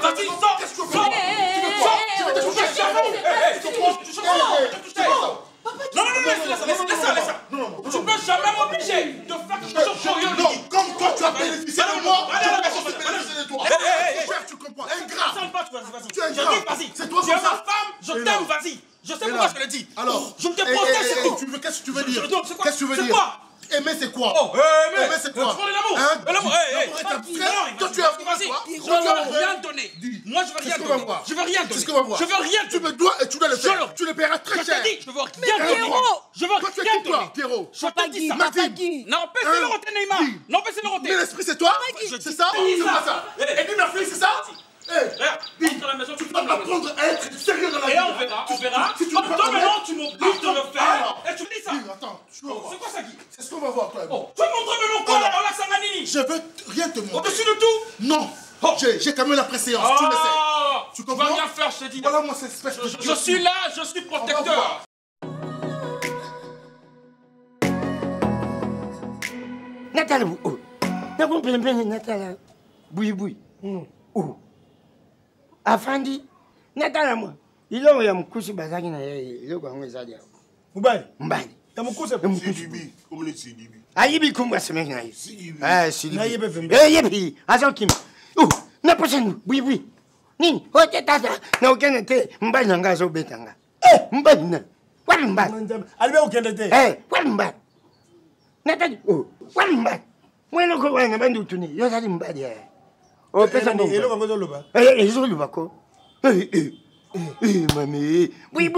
vas-y, sors. Qu'est-ce que tu veux? Sors. Tu veux te toucher? Non, laisse ça. Tu peux jamais m'obliger de faire quelque chose pour rien. Non, comme toi tu as bénéficié de moi, je vais aussi bénéficier de toi. Tu comprends? Ingrat. Tu es ingrat. C'est toi Tu es comme ma ça. femme, je t'aime, vas-y. Je sais pourquoi je le dis. Alors, je te protège, c'est tout. Qu'est-ce que tu veux dire? Qu'est-ce que tu veux dire? Aimer c'est quoi? Aimer c'est quoi? L'amour. L'amour, toi tu as vas-y. Je veux rien donner. Moi je veux rien donner. Je veux rien donner. C'est ce qu'on va voir. Je veux rien donner. Tu me dois et tu dois le faire. Tu le paieras très cher. Je veux rien donner. Je veux rien donner. Pierrot. Je te dis ça. Martine. Non, baissez le roté, Neymar. Non, baissez le roté. Mais l'esprit c'est toi? C'est ça? C'est pas ça? Et dis ma fille, c'est ça? Entre la maison, tu dois apprendre à être sérieux dans la vie. Et on verra. Si tu toi maintenant, tu m'obliges de le faire. Et tu me dis ça. Attends, c'est quoi ça, Guy? C'est ce qu'on va voir, toi. Tu veux montrer maintenant quoi, là, la Sanganini? Je veux rien te montrer. Au-dessus de tout? Non. J'ai quand même la préséance, tu le sais. Tu vas rien faire, je te dis. Voilà moi cette espèce de... Je suis là, je suis protecteur. Nathalie, oh. Nathalie, boui. Oh. Afandi, Nathalie, moi. Il y a un couche bazaki na il y a un zadi. Mbali. Ya mukuse Sidibi, comme le Sidibi. Ayibi kumba semek na yi. Sidibi. Sidibi. Na yebe vembe. Yebi, azokim. Oh, na posen boui. Nini, ote tata, na ukene te, mbali nanga zo betanga. Mbali na. Wali mbali. Alibe ukende te. Wali mbali. Nathalie, oh, wali mbali. Mweno ko wana bandu tuni, yo zali mbali ya. Oh, pesa mbali. Elo kangozo luba. Zo luba ko. Mami, oui,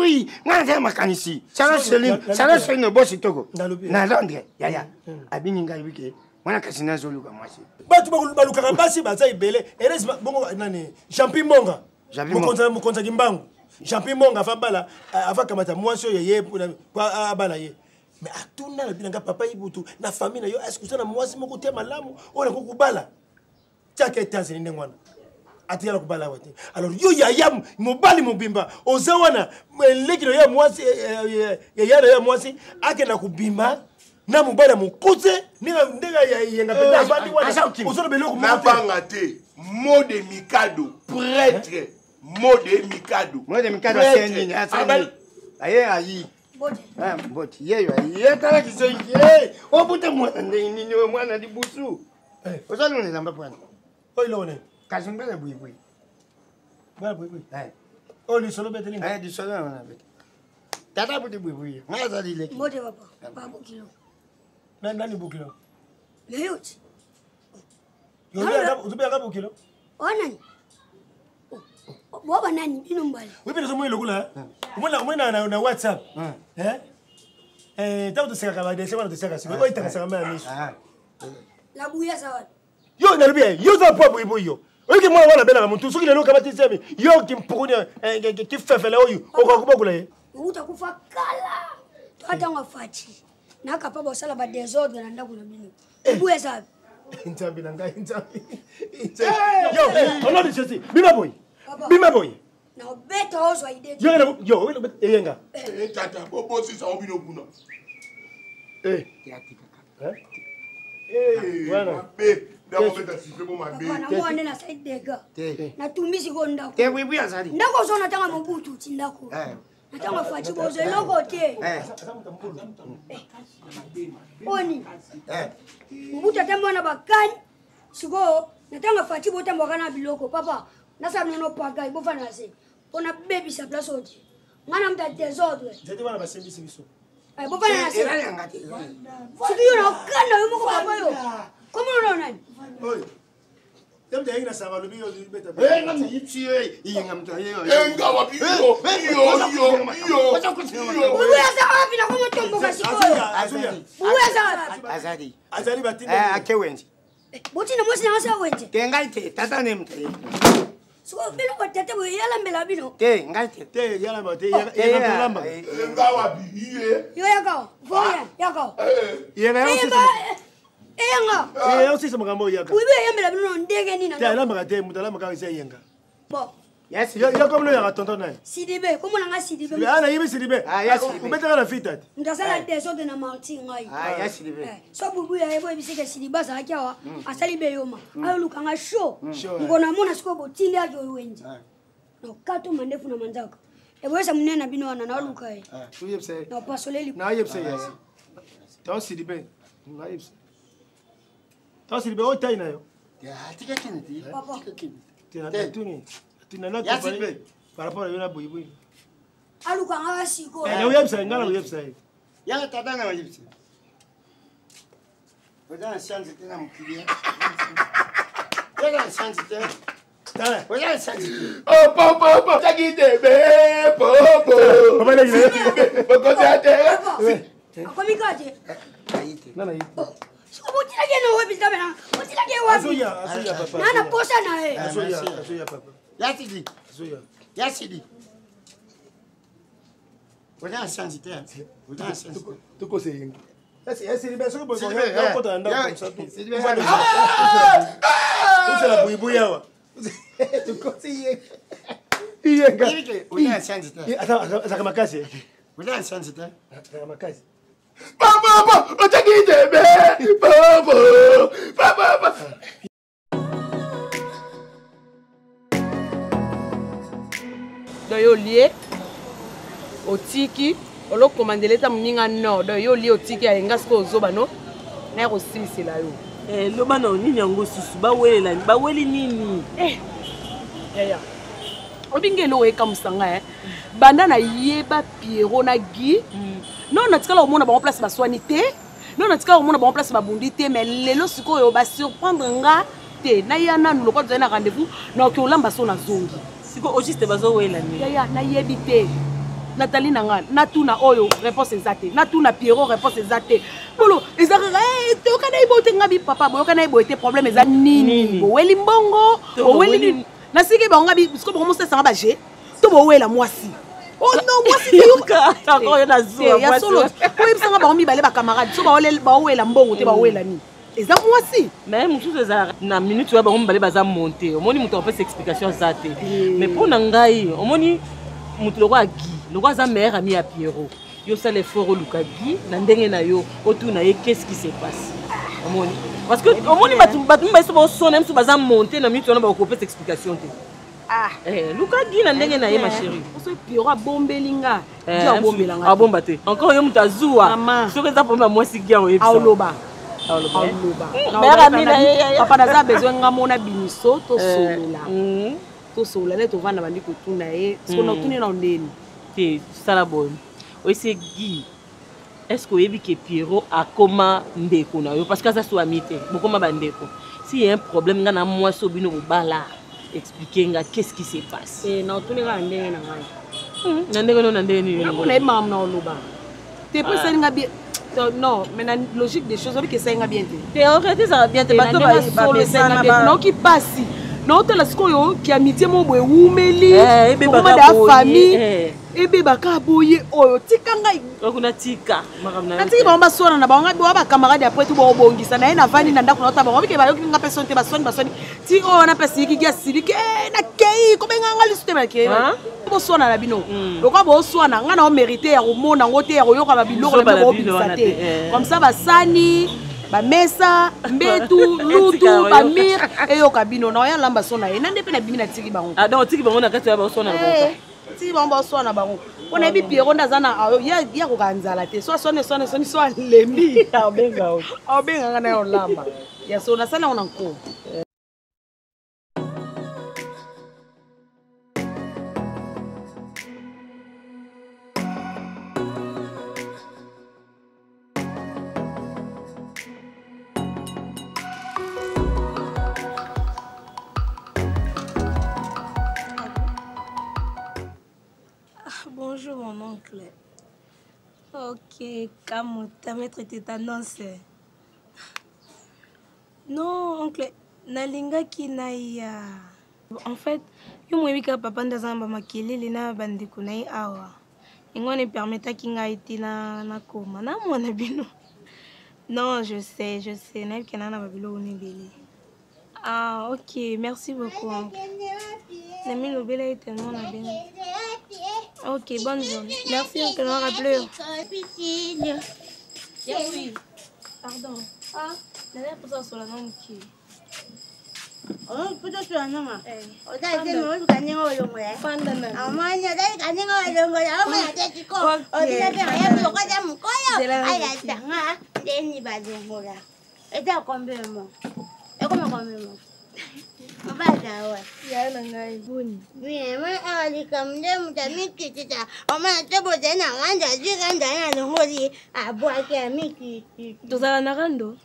moi j'ai ma canisi. Ça va se une bosse toko. Na Londres, ya. Abininga wiki. Mwana kasina zolu kwa mwasi. Batu baluka kabasi baza ibele. Eres bongo nani? Champi Monga. Mukonza kimbangu. Champi Monga afabala afakamata mwasi yeye kwa abala ye. Mais atuna la binanga papa ibutu na famille na yo est-ce que ça na mwasi moko te malamu ona kokubala. Tiaka etanzini ndengwana. Atiyala kubala wate. Alors yo yayam mobali mobimba ozawana lekino ya mwasi ya mwasi akenda kubima na mobali mukuze ndega yenga peta bandi wana osolo beloko mabanga te mode mikado prêtre mode mikado c'est nini aye ayi boti yeyo ayi kala kisengi obute mwana nini mwana dibusu osalo ne lamba pwana oilone Kazumbele boui. Bala boui. Oh, ni solo bete linga. Di solo na bete. Tata boui boui. Ngaza lile. Mode papa. Papa bukilo. Nani bukilo? Leyot. Uzubia ngapi bukilo? Onani. Baba nani bino mbali. Wewe pele somo ilokula. Umena na WhatsApp. Tabu tuseka kabade sema tuseka siku. Oi takasaka mama misu. La buya sawa. Yo na rubia, yo za poa boui yo. Oki mwana wana bela muntu soki lelo kama tisemi yo kimpukunya kifefela oyu okakubokula ye. Utakufa kala. Hata ngafati. Na kapa bosala ba desordre na ndako na bino. Buya sawa. Intambi nanga intambi. Yo, ono disesi. Bima boy. Na obeta ozo ide. Yo, eyenga. Tata, bobo si sa obino kuna. Voilà. Na mwana na side dega. Na tumisi ko ndako. Te wiwi azali. Ndako zo na tanga mobutu tindako. Na tanga fati bozo eloko te. Oni. Mobutu atamona bakani. Siko na tanga fati bota mbokana biloko papa. Na sa nono paga ibo fana se. Ona baby sa place oti. Ngana mta désordre. Jeti wana basembisi biso. Ay bo fana se. Siko yo na kana yo moko papa yo. Comment on a nani? Oi. Tembe yenga sava lobi yo beta. Ngam yipsi yenga mto yo. Enga wapi yo. Uwe za wapi na kuma tombo kasiko. Uwe za wapi? Azali batinda. Akewenzi. Boti na mosi na asa wenje. Te ngaite tata ne mte. So bino ko tete bo yala mbela bino. Te ngaite. Te yala ba te yala lamba. Enga wapi iye. Yo yako. Voya yako. Yera yo. Enga. Yo sisi magambo yaka. Uwe yembela bino ndege nina. Te lamba ka te mutala maka ise yenga. Bo. Yes, il y a comme le tonton naï. Sidibé, comment on a Sidibé? Ah, na yébi Sidibé. Ah, yes. Vous mettez la fille tête. Nous avons la descente de la Martine. Ah, yes, Sidibé. So boubou ya ebo ebisi ke Sidiba za kiawa. Asali be yoma. Ayo lukanga show. Ngona mona siko botinde ajo wenji. No kato mandefu na manzaka. Ebo esa munena bino wana na luka e. Tu yebse. Na pasole li. Na yebse yes. Toi Sidibé. Na yebse. Toi Sidibé o taille na yo. Ya, tika kiniti. Papa. Tu na tuni. Tu na na par rapport à la boui. Aluka nga siko. Eh, na yebse ngala yebse. Ya tata na yebse. Oda chance tena mkilia. Ya chance tena. Dale. Oya chance. Oh, papa, ça qui te met, popo. Papa, là, il est. Pourquoi ça te Akomikaje. Non, non, il Siko botila ke no webi tabena. Botila ke wabi. Asoya, papa. Nana posa na e. Asoya, papa. Ya Sidi. Asoya. Ya Sidi. Oya chance tena. Oya chance. Tu conseilles. C'est libéré, c'est bon. Il y a un côté comme ça. C'est libéré. C'est la bouille. Tu conseilles. Il y a un gars. Oya chance tena. Attends, ça comme casse. Oya chance tena. Ça comme casse. Papa, on t'a qui te met, popo. Papa. Donc yo lié au tiki olo commander l'état moninga nord donc yo lié au tiki ayenga siko ozoba no na ko silisila yo loba na nini yango susu baweli nini yaya obingelo eka musanga banda na yeba Pierrot na Guy non natikala omona ba place ba soinité non natikala omona ba place ba bundi te mais lelo siko yo ba surprendre nga te na yana nulo ko zena rendez-vous na ko lamba so na zongi siko o juste bazo wela ni yaya na yebi te Nathalie nanga na tuna oyo réponse exacte na tuna Pierrot réponse exacte bolo ezaka to kana ibote ngabi papa boyo kana ibote problème eza nini bo weli mbongo o weli na siki ba ngabi siko bo mosa sanga ba je to bo wela mwasi oh non mwasi yoka tako na zuwa ya solo ko ibisanga ba mi bale ba camarade so ba wela mbongo te ba wela ni eza mwasi mais mutu eza na minute wa ba mbale baza monter omoni mutu opesa explication zate mais pour na ngai omoni mutu loko agi loko za meilleur ami ya Pierrot yo ça les fort luka Guy na ndenge na yo otuna ye qu'est-ce qui se passe omoni parce que omoni batu ba so sona mso baza monter na minute ona ba opesa explication te luka Guy na ndenge na ye ma chérie so Pierrot bombelinga dia bombelanga abomba te encore yo mutu azua soki eza problème mwasi Guy o yebisa aloba papa naza besoin nga mona biniso tosolola ne tovanda bandi kotuna ye siko na otuni na ndeni te sala boye oyese Guy est-ce que oyebi ke Pierrot akoma ndeko na yo parce que aza so ami te bokoma bandeko si y a un problème nga na mwasi obino bobala expliquer nga qu'est-ce qui se passe na otuni nga ndenge na ngai na ndenge no na ndenge nini na yebimaka na oloba te po esalinga bien non mais la logique des choses obi ke esalinga bien te te ça va bien te bato naoki pasi naotala sikoyo ki amitié mo boye wumeli okoma da famille ebebaka boye oyo tika ngai okuna tika natiki bango baswana na bango ba bacamarade apres tu bobongisa na ye na vandi na ndako na ota bango bike bayoki nga personne te baswani ti oyo wana pesi yiki gia siliki na kei kobenga nga lisu te bakei boswana na bino lokwa boswana nga na omérité ya komona yango te ya koyoka babiloko na bino bobimisa te comme ça basani bamesa mbetu lutu bamir eyoka bino na oya lamba so na ye nande mpe na bimi na tiki bango donc otiki bango na kati ya baswana na bango ti bango baswana bango mpona yebi Pierrot nde aza na ya koka nzala te so aswane so alembi abenganga na yo lamba ya so nasali yango na nko Bonjour mon oncle. Ok, comme ta maître t'annonce. Non, oncle, nalinga kinaya. En fait, yo mwebi ka papa ndazamba makelele na bandeko na ye awa. Ngo ne permetta kinga iti na koma na mwana bino. Non, je sais, na kena na babilo onebele. Ah, ok, merci beaucoup. Nami Lobela est tellement la bien. Ok, bonne journée. Merci, on peut nous rappeler. Oui. Pardon. Ah, d'ailleurs, pour ça, sur la langue qui. Oh, puto suananga. Oda ise mo kanenga olongo ya. Fanda na. Amanya dai kanenga olongo ya. Ama tetiko. Odile pe ya mo kwa mukoyo. Aya tanga deni bazengola. Eta kombe mo. Ekoma kombe mo. Mabada wa. Ya na ngai buni. Bien, ma ali kamde mutamiki tita. Oma tebo tena nganja ziganda na ngoli abwa ke miki. Tozala na rando.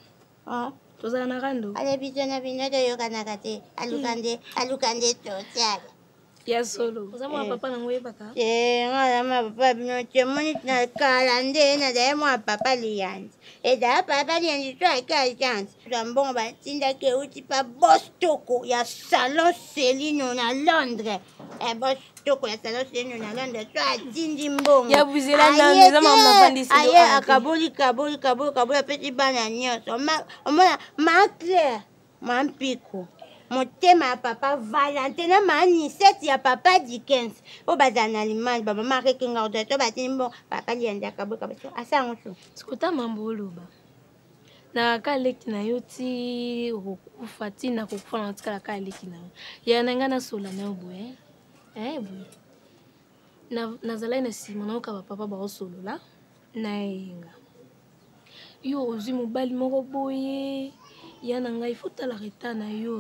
Ah. Tozala na rando. Ale bitona binoto yokana kate. Alukande total. Ya solo. Ozama papa na ngoye baka. Ngala ma papa binoto moni na kalande na de mo papa lian. Et da papa lian du toi quelqu'un. Jambon ba tinda ke uti pa Bostoko ya salon Céline na Londres. Bostoko ya salon Céline na Londres. Toi tindi mbongo. Ya buzela na neza mama pandisi. Aye akaboli petit bananios. Ma Claire, ma Pico. Motema papa Valentin ma Nisette ya papa Dickens. O bazana limane baba marque kinga odato batimbo papa lienda kabo asango so. Sikuta mambolo ba. Na kaleki na yoti ukufati na kukufa na tika kaleki na. Ya nangana sola na boye. Boye. Na zala na simona ka papa ba solo la. Na yenga. Yo ozi mobali moko boye. Yana ngai fotala reta na yo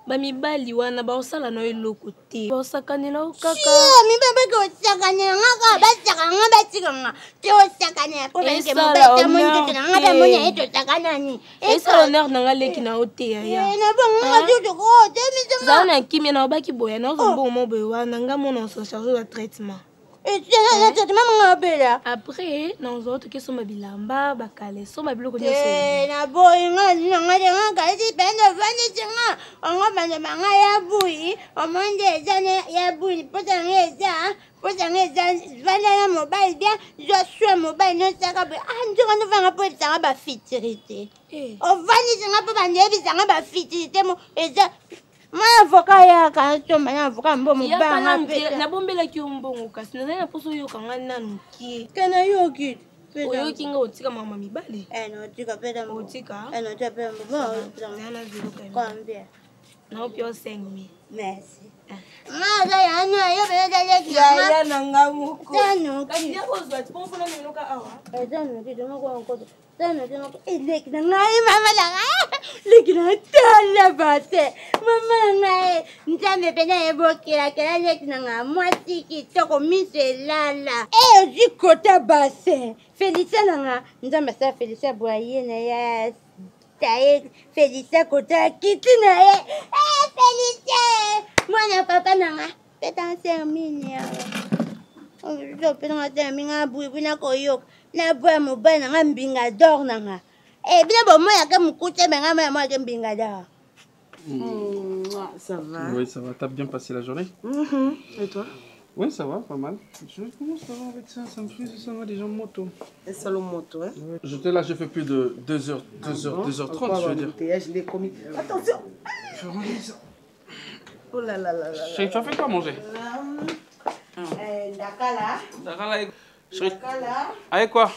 ba mibali wana ba osala na eloko te ba osakanela kaka mi baba ko sakanela ngaka ba sakanga ba tikanga te osakanela ko benke mobali tamundi te ngaba munya eto sakanani esa honneur na ngaleki na ote ya na bonga tutu ko te mi za na kimia na obaki boya na ozombo mo boya wana ngamo na so charger de traitement. Après, nous autres qui sommes bilamba, bakale, sommes biloko de so. Na boy nga nga kaleti pendo vani tinga. Onga bande manga ya bui, omonde zane ya bui, pota ngeza vana na mobile bien, je suis mobile non saka be. Ndinga no vanga po tsanga ba fitirité. O vani tinga po bande bisanga ba fitirité mo eza ma avocat ya ka chomba na avocat mbomo banga pe na bombela ki umbongo kasi na na poso yo kanga nanu ki kana yo ki oyo kinga otika mama mibali no tika peda mo otika no tika peda mbomo na zero ka combien na opio 5000 merci ma za ya no yo be dale ki ya na ngamu ko tano kasi ya ko zwa tipo funa minuka awa tano ki domo ko ko tano ki no elek na ngai mama la lekina tala base mama ngai nzambe pena ebokela kela lekina nga mwasi kitoko miselala ozikota base Félicien nga nzambe sa Félicien boye na ya taye Félicien kota kiti na ye Félicien mwana papa nanga peta 5000 ya o peta 5000 nga bui na koyoka na bua mobile nanga mbinga d'or nanga bien bon moi yaka mukute benga moi yaka mbinga d'or. Ça va. Oui, ça va. T'as bien passé la journée? Et toi? Oui, ça va, pas mal. Comment ça va avec ça? Ça me fait ça va déjà moto. Un salon moto, hein? J'étais là, j'ai fait plus de 2h30, je veux dire. Je l'ai commis. Attention! Je vais regarder ça. Oh là là là là. Chérie, tu as fait quoi manger? Dakala. Dakala. Chérie. Dakala. Avec quoi?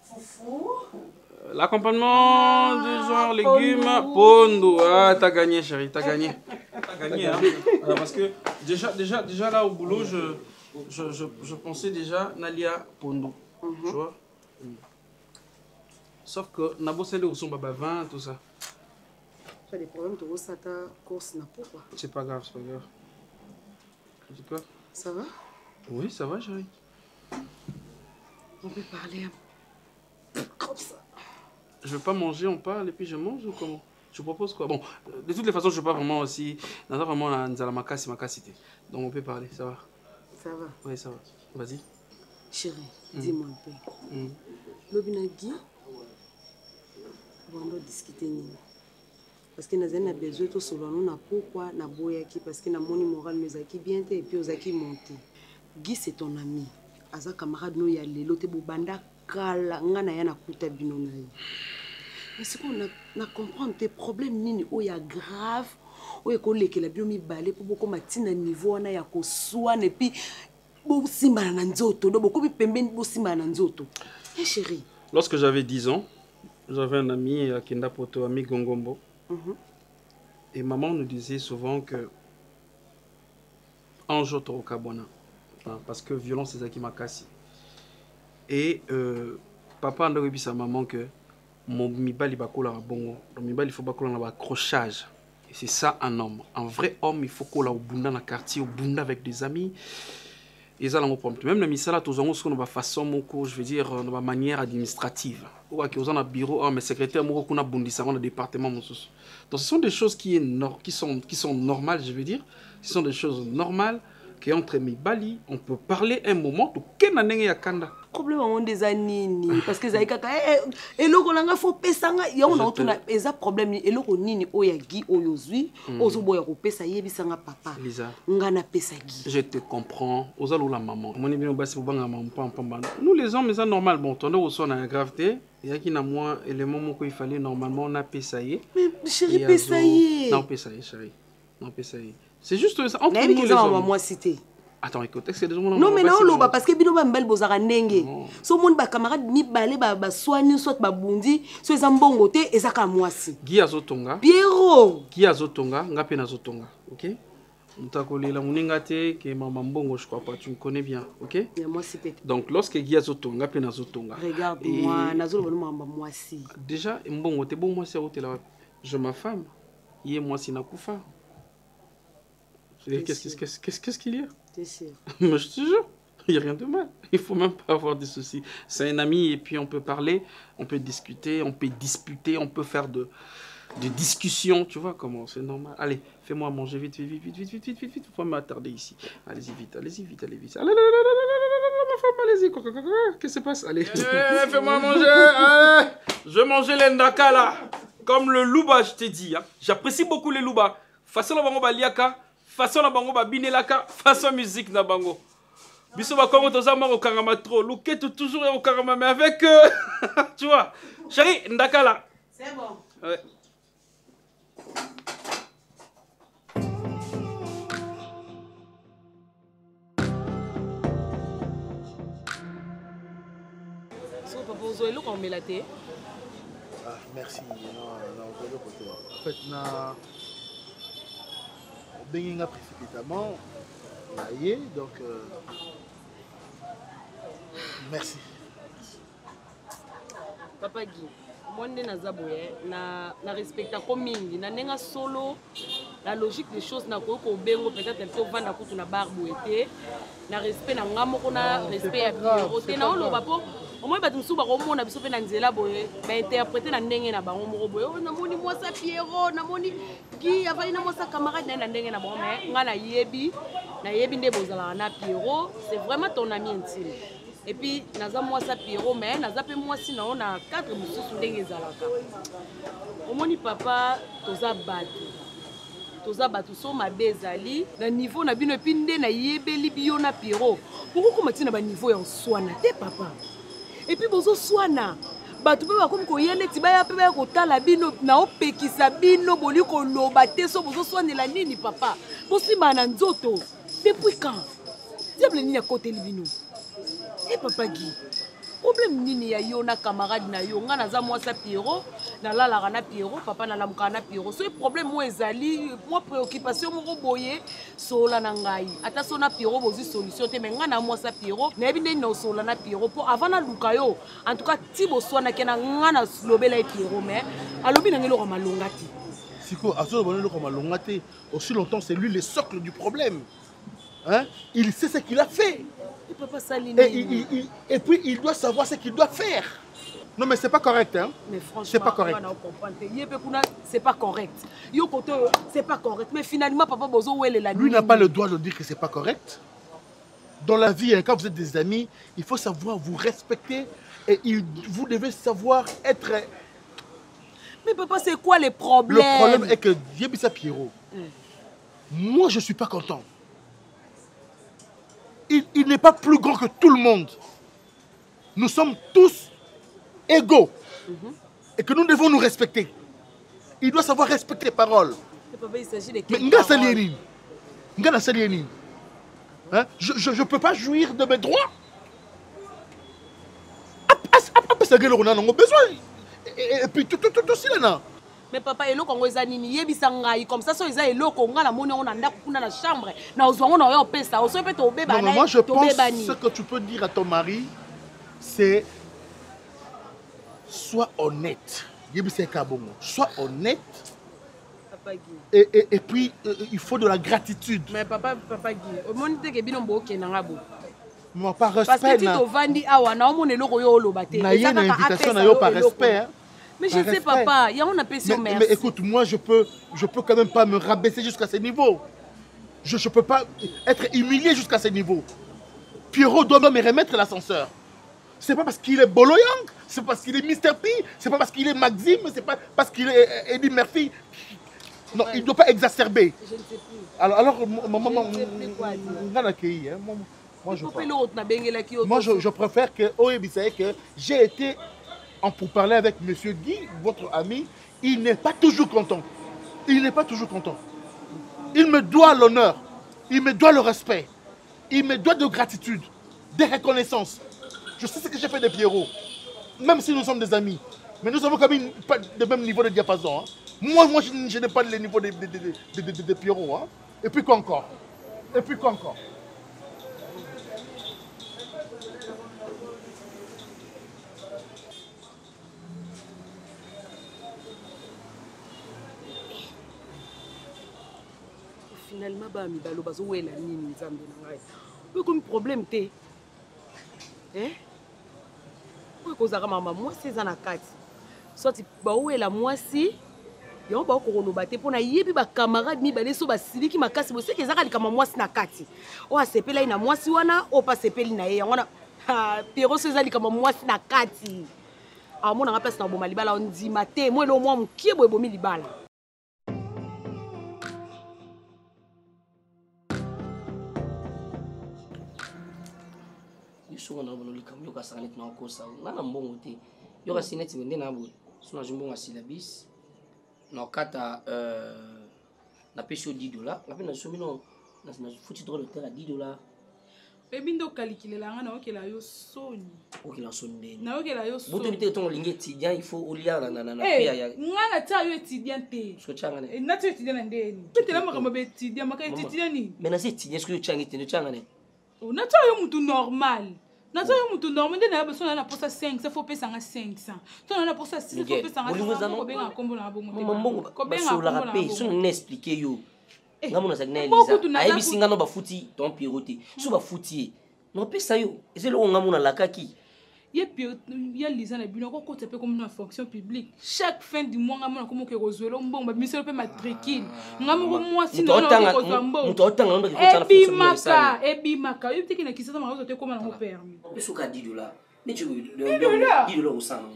Foufou. L'accompagnement du genre légumes, pondo. Ah, t'as gagné, chérie, t'as gagné. T'as gagné, hein. Alors, parce que déjà là au boulot, je pensais déjà Nalia pondo. Tu vois? Sauf que Nabo c'est le son baba 20, tout ça. Tu as des problèmes, tu as ta course n'a pas quoi. C'est pas grave, c'est pas grave. Tu dis quoi? Ça va? Oui, ça va, chérie. On peut parler comme ça. Je veux pas manger, on parle et puis je mange ou comment? Je propose quoi? Bon, de toutes les façons, je veux pas vraiment aussi. Dans un vraiment, la makasi. Donc on peut parler, ça va? Ça va? Oui, ça va. Vas-y. Chérie, dis-moi un peu. Lobinagi, on doit discuter. Parce que nous avons besoin de se voir pourquoi na boyaki parce que na moni moral nous aki bien et puis aux aki monté. Guy c'est ton ami. Aza camarade no ya lelo te bobanda kala ngana ya na kuta bino na ye. Mais c'est qu'on a comprendre tes problèmes nini o ya grave oyo ekolekela bino mibale mpo bokoma ntina niveau wana ya koswana epuis bosimbana na nzoto do bokomi pembeni bosimbana na nzoto. Chérie, lorsque j'avais 10 ans, j'avais un ami à Kenda Poto, ami Gongombo. Et maman nous disait souvent que un jour tu auras bon, parce que violence c'est ça qui m'a cassé. Et papa a dit à sa maman que mon mibali bakola bongo, mon mibali il faut bakola na accrochage. Et c'est ça un homme. Un vrai homme, il faut qu'on la au bunda dans le quartier, au bunda avec des amis. Et ça, même le misala, tous on a façon, je veux dire, de manière administrative. Ou qui ont un bureau, mes secrétaires, moi, qu'on a bondi ça dans le département. Donc, ce sont des choses qui sont normales, je veux dire. Ce sont des choses normales qu'entre mes bali, on peut parler un moment. Tout quel année ya kanda. Problème on des anini parce que zaikaka eloko langa faut pesanga ya on a tuna eza problème eloko nini oyagi oyozui ozoboya ko pesa yebisanga papa Lisa ngana pesa gi. Je te comprends ozalo la maman mon bien basi banga maman nous les hommes c'est normal bon ton dos son a gravité ya ki na moi élément moko il fallait normalement on a pesa yé mais chérie pesa yé non pesa yé chérie non pesa yé c'est juste ça entre nous les hommes moi cité. Attends, écoute, c'est des gens. Non, mais non, loba parce que bino ba mbel bozara nenge. So mon ba camarade mi balé ba soigner soit ba bundi, so ezambongo te ezaka mwasi. Guy azotonga. Pierrot. Guy azotonga, ngape na zotonga, OK? Mutakolela muninga te ke mama mbongo je crois pas, tu me connais bien, OK? Et moi c'est donc lorsque Guy azotonga pe na zotonga. Regarde-moi, nazolo ba mama mwasi. Déjà mbongo te bon mwasi hôtel je ma femme. Yé mwasi na kufa. Qu'est-ce qu'il y a? Mais je te jure, il n'y a rien de mal. Il ne faut même pas avoir de soucis. C'est un ami et puis on peut parler, on peut discuter, on peut disputer, on peut faire de discussions. Tu vois comment c'est normal. Allez, fais-moi manger vite. Il faut m'attarder ici. Allez-y vite. Allez, ma femme, allez-y. Qu'est-ce qui se passe? Allez, fais-moi manger. Allez. Je vais manger l'endaka là. Comme le louba, je t'ai dit. Hein. J'apprécie beaucoup les louba. Façon la bango baliaka. Façon la bango ba binelaka, façon musique na bango. Biso ba kongo tozama au karama trop, louquette toujours au karama mais avec tu vois. Chérie, ndaka là. C'est bon. Ouais. So papa vous avez l'eau la thé. Ah, merci. Non, en fait, na benginga précipitamment donc merci. Papa Guy, moi je na respecte comme mingi na nenga solo la logique des choses na ko bengo peut-être to vanda kutu na barbo été na respect na ngamo na respect ya Pierrot te na oloba po au moins batu musuba ko mona biso pe na nzela boye ba interpréter na ndenge na bango moko boye na moni moi sa Pierrot na moni Guy avali na moi sa camarade na ndenge na bango mais nga na yebi nde bozala na Pierrot c'est vraiment ton ami intime et puis naza moi sa Pierrot mais naza pe moi si na on a 4 mususu ndenge zalaka au moni papa toza batu so mabe ezali na niveau na bino epi nde na yebeli bio na Pierrot pourquoi comme tina ba niveau ya swana te papa et puis bozo swana batu pe bakomi koyene ti baya pe baya kotala bino na opekisa bino boli koloba te so bozo swanela nini papa bosimba na nzoto depuis quand diable nini akoteli bino et papa Guy problème nini ya yo na camarade na yo nga naza moi sa Pierrot na la na Pierrot papa na lamuka na Pierrot so problème moi ezali moi préoccupation moko boye sola na ngai ata so na Pierrot bozi solution te mais nga na moi sa Pierrot na yebi ndeni na sola na Pierrot pour avant na luka yo en tout cas ti boswana ke na nga na lobela e Pierrot mais alobi na ngelo ko malonga ti siko azo bonelo ko malonga te aussi longtemps c'est lui le socle du problème. Hein? Il sait ce qu'il a fait. Et puis il doit savoir ce qu'il doit faire. Non mais c'est pas correct hein. Mais franchement, c'est pas correct. C'est pas correct. C'est pas correct. Mais finalement papa bozo wele la lui n'a pas le droit de dire que c'est pas correct. Dans la vie, hein, quand vous êtes des amis, il faut savoir vous respecter et vous devez savoir être. Mais papa, c'est quoi les problèmes? Le problème est que Yebisa Pierrot, moi je suis pas content. Il n'est pas plus grand que tout le monde. Nous sommes tous égaux. Et que nous devons nous respecter. Il doit savoir respecter les paroles. papa, il s'agit de Mais nga Salienine. Nga Salienine. Hein? Je ne peux pas jouir de mes droits. Et puis tout aussi là. Mais papa, il y a comme ça, il y a la chambre. Non, moi je pense que ce que tu peux dire à ton mari, c'est sois honnête. Sois honnête. Et puis, il faut de la gratitude. Mais papa Guy, au monde que moi, par respect. Parce que tu te vendis à Wana, on est le royaume. Par respect. Mais je sais, papa, il y a une appréciation. Mais écoute, moi, je peux quand même pas me rabaisser jusqu'à ce niveau. Je ne peux pas être humilié jusqu'à ce niveau. Pierrot doit me remettre l'ascenseur. C'est pas parce qu'il est Boloyang, c'est parce qu'il est Mr. P, c'est pas parce qu'il est Maxime, c'est pas parce qu'il est Eddie Murphy. Non, il ne doit pas exacerber. Je ne sais plus. Alors maman, moi, je préfère que j'ai été en pourparler avec M. Guy, votre ami. Il n'est pas toujours content. Il n'est pas toujours content. Il me doit l'honneur. Il me doit le respect. Il me doit de gratitude, de reconnaissance. Je sais ce que j'ai fait de Pierrot. Même si nous sommes des amis. Mais nous avons quand même pas le même niveau de diapason. Hein. Moi je n'ai pas le niveau de Pierrot. Hein. Et puis quoi encore? Et puis quoi encore? Finalement, mibalo bazowela nini nzambe na ngai. Pe comme problème te. Hein? Pour cause maman moi c'est na kati. Soit bawela moi si yo ba ko loba te pona yebi ba camarade mi bale so ba siliki makasi bo seke zaka likama moi si na kati. O asepela ina moi si wana o pa sepeli na ye wana Pierrot so zali kama moi si na kati. A mona nga place na boma libala on dit maté moi le moi mukie bo bomi libala. Souvent dans le camion yoka sanet na ko sa na na mbongo te yoka sinet mende na bo sona jumbonga syllabus na kata na pesho $10 la pena somino na futi droit de terre à $10 ebindo calculer nga na okela yo soni okela soni na okela yo soni boto bité ton lingi étudiant il faut olia na pia ya nga na ta yo étudiant te so changa ne na ta étudiant na ndeni petela maka mabe étudiant maka étudiant ni mais na c'est étudiant ce que changa te changa ne na ta yo mutu normal. Na zo mutu normal ndena ba sona na posa 5 ça faut pesa nga 500 sona na posa 6 faut pesa nga 500 ko benga kombo na bongo te ko benga kombo na bongo so na expliquer yo ngamona sa na Elisa ayebi singa no ba futi ton Pierrot te so ba futi no pesa yo ezelo ngamona lakaki ye Lisa na bino ko kota pe comme na fonction publique chaque fin du mois ngamona komo ke rozwelo mbongo ba miselo pe matricule ngamo moi sino no ko zambo muto otanga ndo ko tana fonction ebimaka yo tiki na kisasa marozo te koma na ko permis pesuka $10 ni tu $10 usana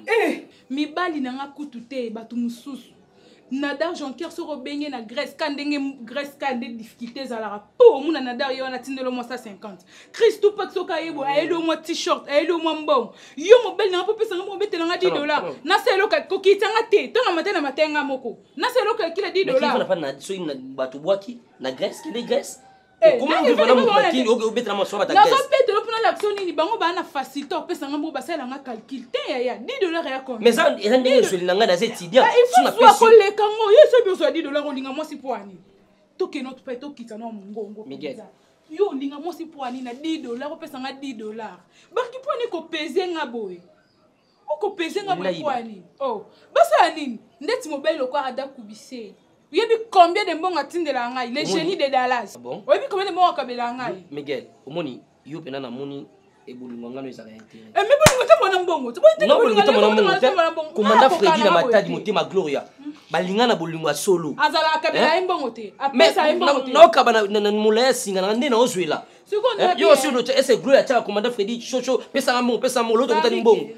mibali na nga kutu te batu mususu Nadar Jonker se rebenge na Grèce kande difficultés à la pour mon Nadar yo na tindelo mo 150 Christo Paxoka yebo ayelo mo t-shirt ayelo mo mbon yo mo bel na popesa mo betela nga $10 na selo ka kokitanga te to na matena matenga moko na selo ka kila $10 mais qui va na so na bato boaki na Grèce qui est Grèce comment vous venez mon matin au betela mo so bata Grèce na so betela pona l'action ni bango ba na facilité opesa nga mo basala nga calcul te ya $10 ya comme mais ça rendez sur linga na étudiant sur na pesa ko le kango yo so besoin $10 olinga mo si poani to ke notre pe to kita na mongongo Miguel yo olinga mo si poani na $10 opesa nga $10 baki poani ko peser nga boy ko peser nga boy poani oh basa nini ndeti mobile ko ada kubise yebi combien de mbongo atindela ngai les génies de Dallas oyebi combien de mbongo akabela ngai Miguel omoni yo pena na moni ebolingo ngano ezala intérêt mais bolingo te mona mbongo te bolingo te mona mbongo komanda Freddy na matadi motema Gloria balinga na bolingo solo azala akabela mbongo te apesa mbongo te no kaba na mulaya singa na ndena ozwela yo aussi no ese Gloria cha komanda Freddy chocho pesa mo loto mutani mbongo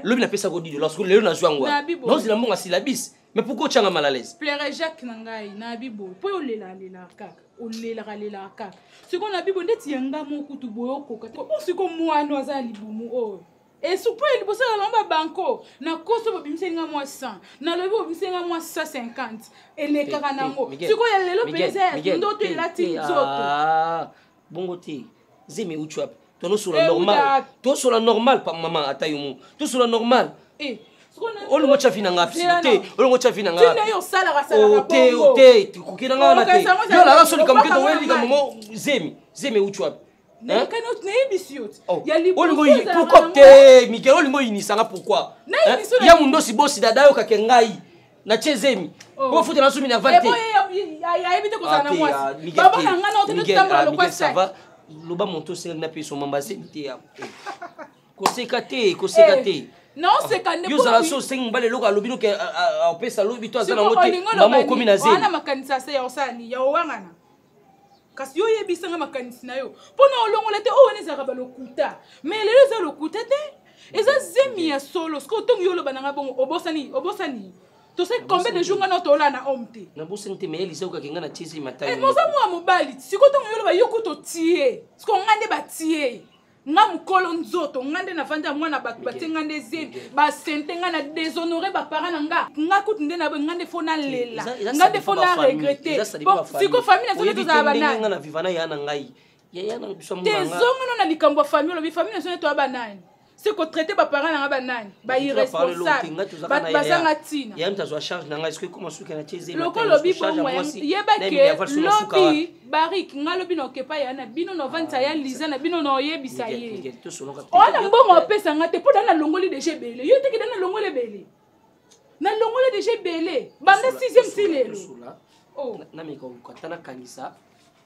lobi na pesa ko $10 parce que lelo na zwangwa no zila mbongo syllabus mais pourquoi tu as mal à l'aise? Plaire Jacques Nangai, na bibo. Pour le la kaka, on le kaka. Ce qu'on a bibo ndeti yanga mo kutu boyoko kata. On se comme moi no za libumu oh. Et soupe il bosse à l'omba banco. Na koso bobimsenga moi 100. Na lobi bobimsenga moi 150. Et les karanango. Si quoi y a le plaisir, ndoto il a ti zoto. Ah, bongo te. Zeme uchuap. Tono sur la normale. Toi sur la normale pa maman atayumu. Toi sur la normale. Eh. Olu mo chafina ngapi te. Olu mo chafina ngapi. Tu yo sala rasala. Te. Kukira nga na te. Yo la rasoli kam keto weli kam mo zeme uchuap. Hein? Pourquoi te Miguel olingo inisanga pourquoi? Il y a mundo si bosi dada yo kakengai na chezemi. Ko futa na sumi na vante. Ya ebite ko sana mwasi. Baba na ngana ote tambula lo kwa ça va. Loba monto sel na pe so mambase mite ya. Koseka te. Non, c'est quand yo za so sing bale loka lobino ke a pesa lobi to azana ngote. Mama ko mina zemi. Ana makanisa se ya osani ya owangana. Kasi yo yebisanga makanisi na yo pona olongola te o nezaka balokuta mais lelo za lokuta te eza zemi ya solo sko tongi yo loba nanga bongo obosani to sais combien de jours ngana to la na omte na bosani te mais elise ka kenga na chisi matai moza mwa mobali siko tongi yo loba yoko to tie sko ngande ba tie nga mukolo nzoto ngande na vanda mwana bato batenga ndezemi ba sente nga na déshonorer ba parents nga kutu nde na ngande fona lela ngande fona regretter bon siko famille na zo za banani nga na vivana ya na ngai ya na biso mwana nga tezonga na likambo famille lo bi famille na zo to banani siko traiter ba parents nga banani ba irresponsable bazanga tina ya mtazo charge na ngai est-ce que comment suka na cheze loko lobi bon yeba ke lobi barik ngalobi no kepa yana bino no vanta ya liza na bino no yebisa ye ona mbongo pesa ngate po dana longoli de jebele yo teki dana longoli bele na longoli de jebele banda 6e silelo oh na miko katana kanisa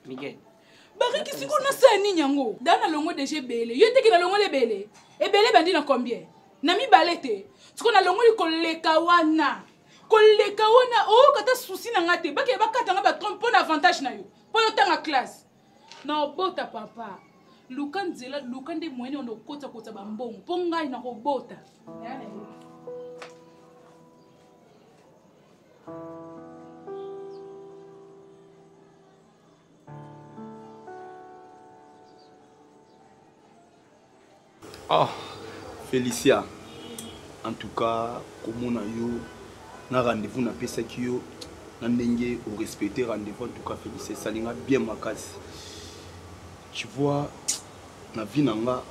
Miguel barik siko na sani nyango dana longoli de jebele yo teki na longoli bele ebele bandi na combien na mi balete siko na longoli koleka wana o kata souci na ngate bake bakata nga ba trompe na avantage na yo po yo tanga classe na obota papa lukanzela lukande mwene ono kota bambongo po ngai na robota Ah, Félicia. En tout cas, comme on a eu un rendez-vous na pesaki yo na ndenge au respecter rendez-vous en tout cas Félicia ça linga bien makasi. Tu vois na vie nanga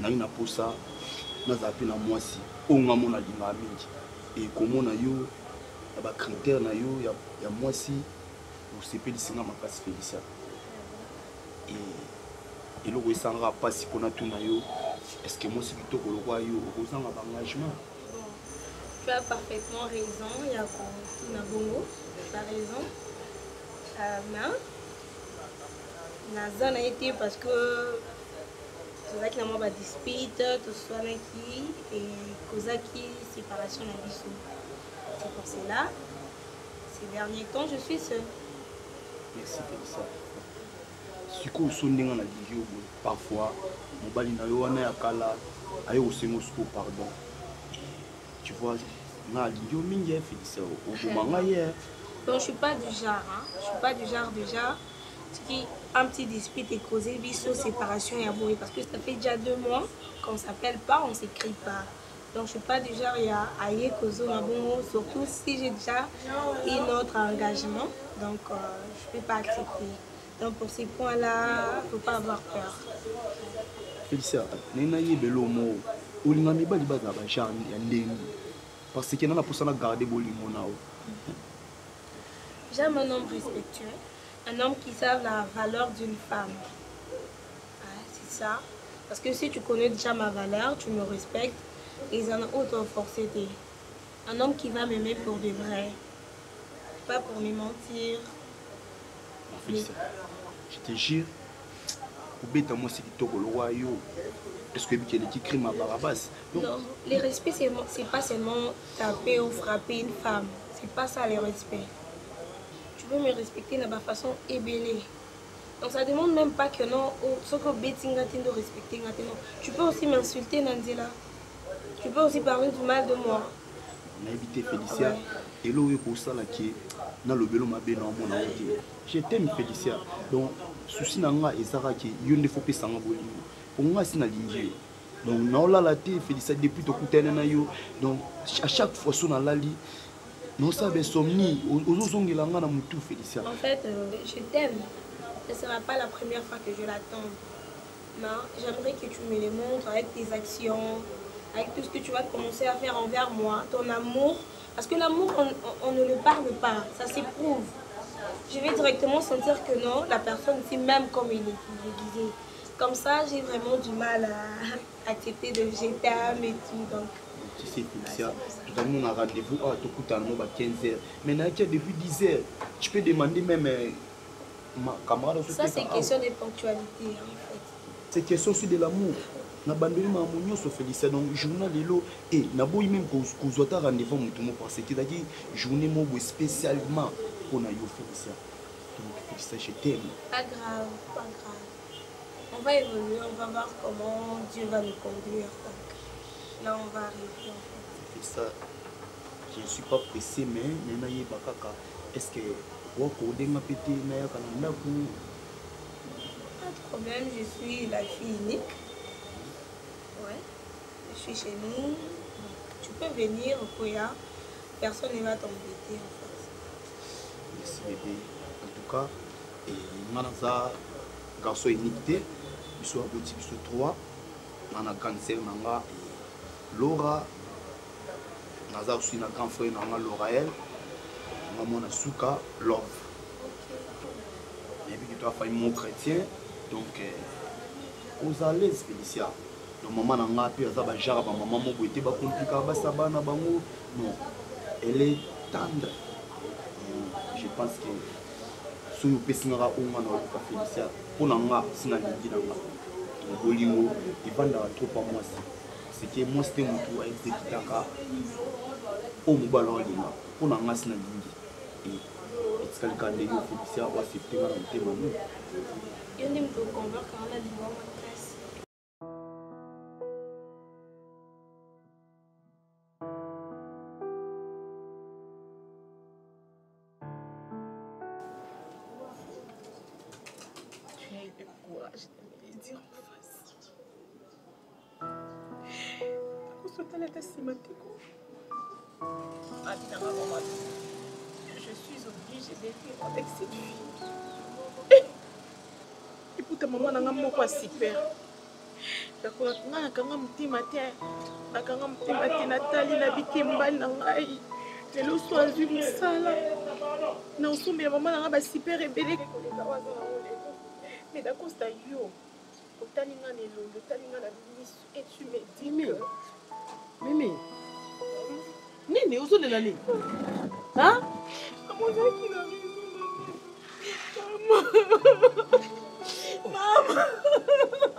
na posa na zapi na mwasi onga mona linga mingi et comme on a eu ba critères na yo ya mwasi au sepeli singa makasi Félicia. Et le resanga pas si qu'on a tout na yo est-ce que moi c'est plutôt que le roi yo osanga engagement. Tu as parfaitement raison, il y a Bongo, tu as raison. Mais Nazan a été parce que c'est vrai que nous avons des disputes, tout ça qui et Kozaki séparation la vie. C'est pour cela, ces derniers temps, je suis seule. Merci Félissa. Si vous avez un parfois, mobali na yo wana ya kala ayo osengo siko pardon. Tu vois, bon, je suis pas du genre, hein. Je suis pas du genre déjà. Qui un petit dispute et causé biso séparation et aboué parce que ça fait déjà 2 mois qu'on s'appelle pas, on s'écrit pas. Donc je suis pas du genre il y a aïe kozo bon surtout si j'ai déjà un autre engagement. Donc je peux pas accepter. Donc pour ces points-là, faut pas avoir peur. Félicia, nena yebelo mo olinga mibali baza ba genre ya ndenge parce que nana posana garder bolingo nao. J'aime un homme respectueux, un homme qui sait la valeur d'une femme. C'est ça. Parce que si tu connais déjà ma valeur, tu me respectes, ils en ont autant forcé. Un homme qui va m'aimer pour de vrai, pas pour me mentir. Félicia, je te jure. Est-ce que tu as crime à Barabas? Non, le respect, c'est pas seulement taper ou frapper une femme. C'est pas ça le respect. Tu veux me respecter de ma façon ébélée. Donc ça demande même pas que non, de respecter. Tu peux aussi m'insulter, Nandela. Tu peux aussi parler du mal de moi. On a évité Félicia. Et là, pour ça, je t'aime Félicia. Donc, souci nanga ezara ki yonde faut pesa nga bolingo. Onga sina lingi. Donc naolala te Félicia depuis tokutana na yo. Donc à chaque fois son alali non ça besomni ozozongela nga na mutu Félicia. En fait, je t'aime. Ce ne sera pas la première fois que je l'attends. Non, j'aimerais que tu me le montres avec tes actions, avec tout ce que tu vas commencer à faire envers moi, ton amour. Parce que l'amour, on ne le parle pas, ça s'éprouve. Je vais directement sentir que non, la personne, c'est même comme il est disait. Comme ça, j'ai vraiment du mal à accepter de je t'aime et tout. Donc, tu sais, Félicia, tout à l'heure, on a rendez-vous à 15h. Maintenant, il y a depuis 10h. Tu peux demander même ma camarade. Ça, c'est question de ponctualité, en fait. C'est question aussi de l'amour. Na bandeli ma amour sur Félicia donc journal lelo et na boy même qu'on ta rendez-vous mutumo parce que c'est journée mo spécialement pour na yo Félicia. Donc Félicia je t'aime. Pas grave, pas grave. On va évoluer, on va voir comment Dieu va nous conduire. Donc là on va arriver en fait. Félicia, je ne suis pas pressé mais na ye bakaka est-ce que wako denga pété na ya kana ku. Pas de problème, je suis la fille unique. Ouais, je suis chez nous. Tu peux venir au Koya. Personne ne va t'embêter en fait. Merci bébé. En tout cas, Manaza, garçon unique, biso aboti biso 3. Nana cancer nanga Laura. Naza aussi na grand frère nanga Laurael. Maman na Souka Love. Et puis tu as fait mon chrétien. Donc, aux à l'aise, Félicia. Donc, maman n'a pas pu faire ça, maman m'a été compliqué, non, elle est tendre. Je pense que si vous pouvez faire ça, Félicia, pour nous, c'est un peu de bolingo, il va trop à moi. C'est que moi, c'est un peu de exécuter. Au Moubalon, pour nous, c'est un peu c'est quelqu'un de Félicia ou accepter dans le thème. Je ne peux convaincre quand on a dit bon maîtresse. Tu as eu le courage de me le dire en face. Je suis obligée d'être avec cette fille. Et pour ta maman, n'a pas super. D'accord, n'a pas petit matin. N'a pas petit matin. Nathalie n'a pas mbal n'a pas. Les lois sont azul musala. Non, son bien maman n'a pas super rebelle. Mais d'accord, c'est yo. Au talinga nelo, le talinga la mise et tu me dis que. Mimi. Nini, où sont les nanés? Hein? Maman, qui n'a Maman.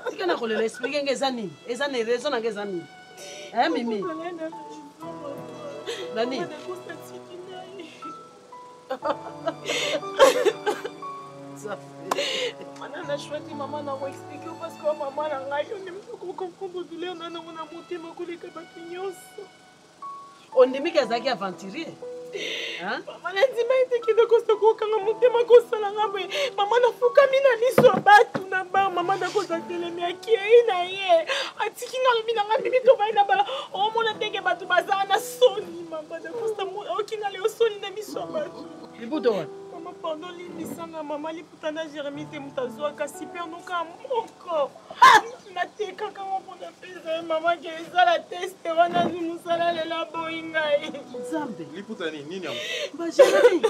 Si tu as expliqué que c'est nini, et ça n'est raison que c'est nini. Hein, Mimi? Nani? Maman a choisi maman n'a pas expliqué parce que maman n'a pas eu de comprendre douleur n'a pas monté ma collègue à Bakignos. On dit que c'est aventurier. Hein? Maman a dit mais que de costa ko kanga monté ma costa la ngabe. Maman a fuka mina liso batu na ba maman na costa telemi akiei na ye. Atiki na mina ngabe mito ba ina bala. O mona teke batu bazana na soni maman na costa mo okinga le soni na miso batu. Libuto wa. Pendant l'inisanga maman liputana Jérémie te mutazwa kasi pernuka moko na te kaka mo na pesa maman ke ça la test wana musala le la boinga Zambe liputani nini am ba Jérémie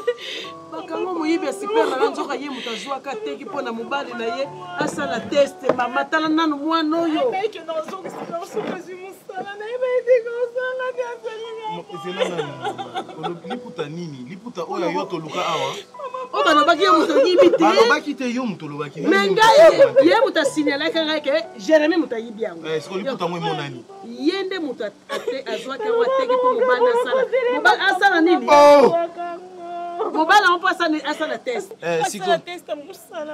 bakanga moyibi super na nzoka ye mutazwa ka teki pona mobali na ye asa la test maman tala nanu mwana oyo ba ke na zoka sika soka musala na ba ite ko sala ka Zelana liputa nini liputa oya yo to luka awa o bana baki yo muto yibi te bana baki te yo muto lobaki mais ngai ye muta signala kanga ke Jérémie muta yibi yango est-ce que liputa ngwe monani yende muta ate azwa ka wateke po mobana sala mobana asala nini mobana on passe asala test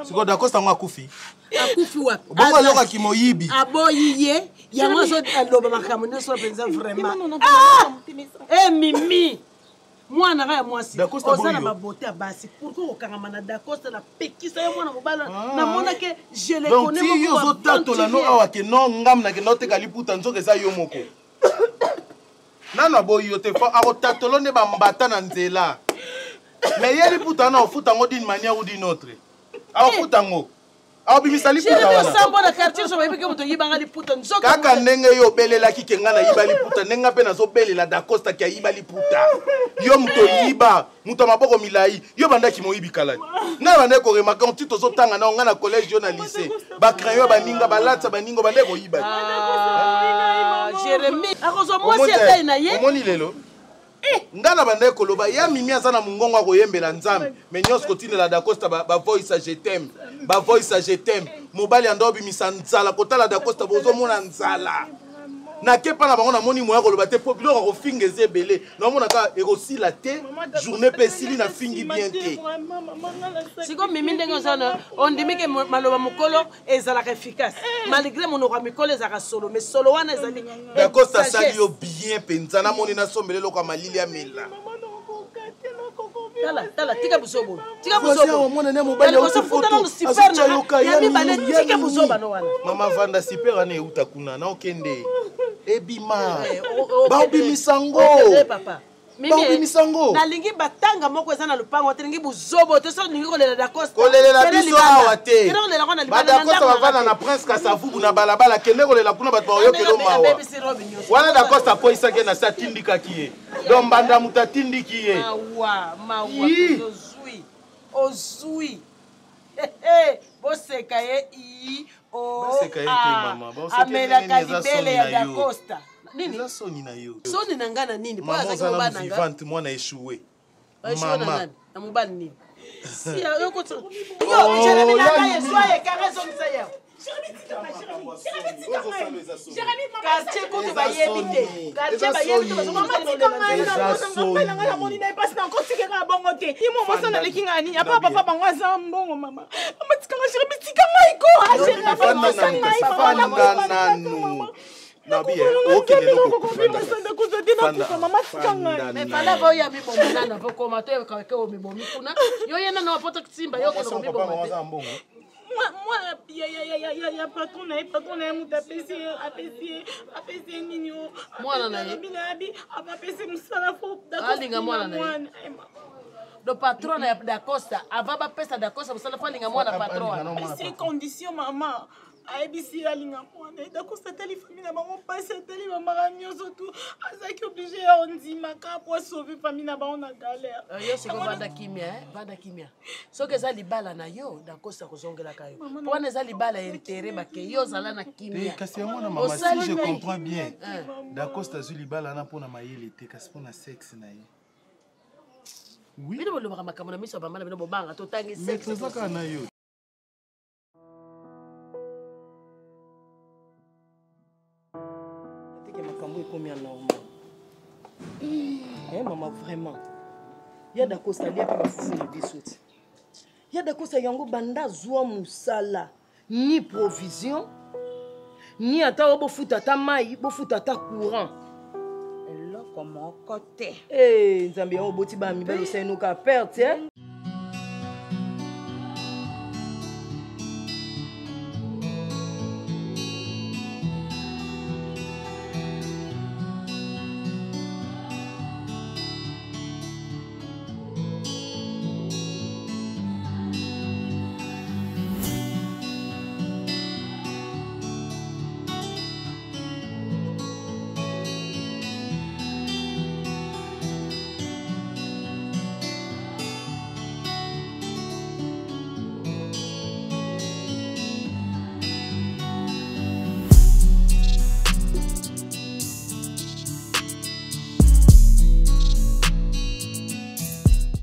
siko d'accord stango akufi wa bongo loka ki moyibi aboyiye yango zo aloba makambo nso penza vraiment eh Mimi mwana kaya mwasi oza na mabote ya basi pourquoi okangama na Dacosta na pekisa yo mwana mobala namona ke je le connais donc ti yo ozotatola no awa ke no ngam na ke no teka liputa nzoka eza yo moko nano aboyi yo te fa akotatola nde bambata na nzela mais ye liputa wana ofuta yango d'une manière ou d'une autre aofuta yango aobimisa liputa wana kaka ndenge yo obelelaki ke nga nayiba liputa ndenge mpe nazobelela Dacosta ke ayiba liputa yo moto oyiba moto ya maboko milai yo bandaki moyibi kalani nga bandaki koremaka nti tozotanga nao nga na collège yo na lycée bacrayon baninga balatisa baningo bandaki koyiba omoni lelo nga na bandaki koloba ya mimi aza na mongongo akoyembela nzambe me nyonso kotindela Dacosta bavoice a je t'aime bavoice a je t'aime mobali anda obimisa nzala kotala Dacosta bozomona nzala nake mpa na bango namoni moya koloba te po biloko akofinga eza ebele naomonaka ekosila te journée mpe esili na fingi bien te siko mimi ndenge ozana ondimi ke maloba mokolo ezalaka efficace malgré monoko ya mikolo ezalaka solo mais solo wana ezali Dacosta asali yo bien mpenza namoni nasombela eloko ya malili ya mela tala tika buzobo mama vanda super ane euta kuna na okende ebima baobimisango baobimisango nalingi batanga moko eza na lupango te lingi buzobo te so ningi kolela Dacosta kolelela biso awa te Dacosta bavanda na prince kasavubu na balabala kende kolela kuna bato baoyokelo mawa wana Dacosta akoyisaki na se atindikaki ye donc mbanda moto atindiki ye ozwi boseka ye amelaka libele ya Dacosta eza soni na yo soni na nga na nini po azaki mobala na vivante mwana échoué mama na mobali nini yo Jérémy na nga yesoye karezongisa yao quartier kutu bayebi te quartier bayebi te bongo te imo moso naleki nga nini apa papa bango aza mbongo mama amatikanga Jérémy tikanga iko ya patron na ye moto apesi nini mwana na ye apesi mosala fo alinga mwana na ye do patron ya Dacosta ava bapesa Dacosta mosala fo alinga mwana patron c'est condition mama ayebisi alinga mwana Dacosta atali famille na bango mpasi atali bamaka nyonso tu azalaki oblige ya ondimaka po asauve famille na bango na galère yo siko vanda kimia soki eza libala na yo Dacosta kozongelaka yo po wana eza libala ya intere bake yo ozala na kimia kasi yango na mama si je comprends bien Dacosta azwi libala wana mpona mayele te kasi mpona sexe na ye bino bolobaka makambo na miso ya bamana bino bobanga totangi sexe tozaka na yo Combien normal maman vraiment ya Dacosta lia pa bafufu le bisout ya Dacosta yango banda zwa musala ni provision ni ata obofuta ta mai bofuta ta courant eloko moko te nzambe yango boti ba mibalo senuka perte